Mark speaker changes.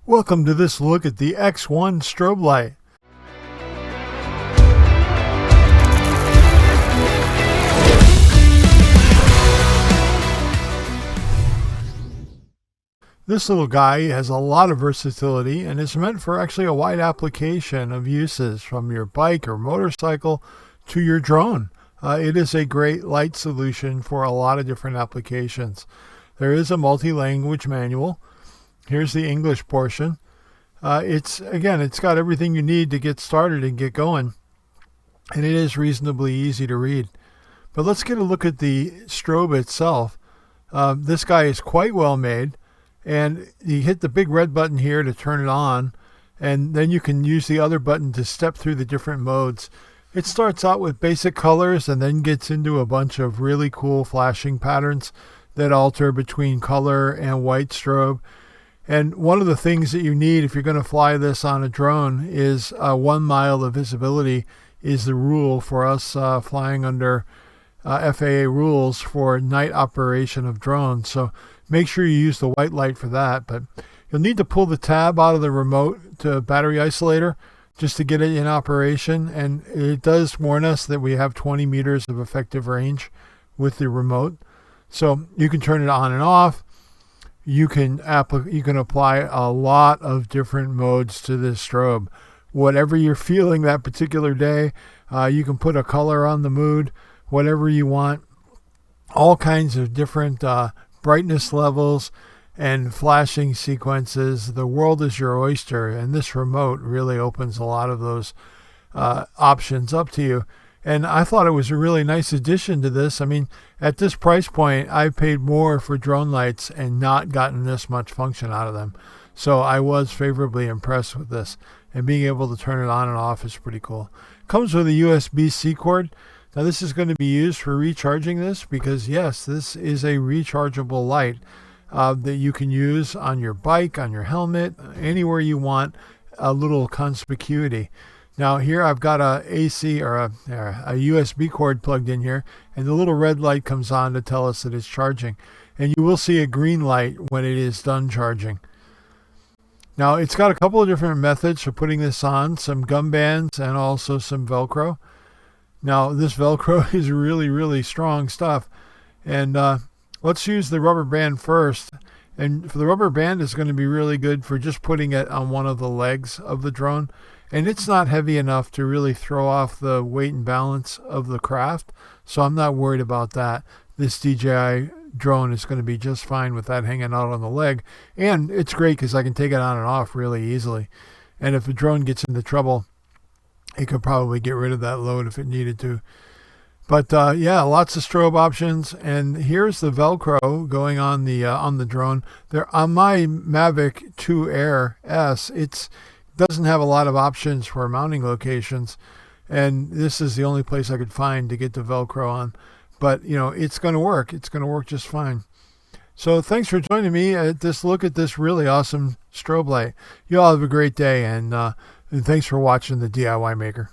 Speaker 1: Welcome to this look at the X1 strobe light. This little guy has a lot of versatility and is meant for actually a wide application of uses from your bike or motorcycle to your drone. It is a great light solution for a lot of different applications. There is a multi-language manual. Here's the English portion. It's got everything you need to get started and get going. And it is reasonably easy to read. But let's get a look at the strobe itself. This guy is quite well made. And you hit the big red button here to turn it on. And then you can use the other button to step through the different modes. It starts out with basic colors and then gets into a bunch of really cool flashing patterns that alter between color and white strobe. And one of the things that you need if you're going to fly this on a drone is 1 mile of visibility is the rule for us flying under FAA rules for night operation of drones. So make sure you use the white light for that. But you'll need to pull the tab out of the remote to battery isolator just to get it in operation. And it does warn us that we have 20 meters of effective range with the remote. So you can turn it on and off. You can apply a lot of different modes to this strobe. Whatever you're feeling that particular day, you can put a color on the mood, whatever you want. All kinds of different brightness levels and flashing sequences. The world is your oyster, and this remote really opens a lot of those options up to you. And I thought it was a really nice addition to this. I mean, at this price point, I've paid more for drone lights and not gotten this much function out of them. So I was favorably impressed with this. And being able to turn it on and off is pretty cool. Comes with a USB-C cord. Now this is going to be used for recharging this because, yes, this is a rechargeable light that you can use on your bike, on your helmet, anywhere you want, a little conspicuity. Now here I've got a AC or a USB cord plugged in here, and the little red light comes on to tell us that it's charging. And you will see a green light when it is done charging. Now it's got a couple of different methods for putting this on, some gum bands and also some Velcro. Now this Velcro is really, really strong stuff. And let's use the rubber band first. And for the rubber band is going to be really good for just putting it on one of the legs of the drone. And it's not heavy enough to really throw off the weight and balance of the craft. So I'm not worried about that. This DJI drone is going to be just fine with that hanging out on the leg. And it's great because I can take it on and off really easily. And if the drone gets into trouble, it could probably get rid of that load if it needed to. But yeah, lots of strobe options. And here's the Velcro going on the drone. There on my Mavic 2 Air S, it doesn't have a lot of options for mounting locations, and this is the only place I could find to get the Velcro on. But you know, it's going to work. It's going to work just fine. So thanks for joining me at this look at this really awesome strobe light. You all have a great day, and thanks for watching the DIY Maker.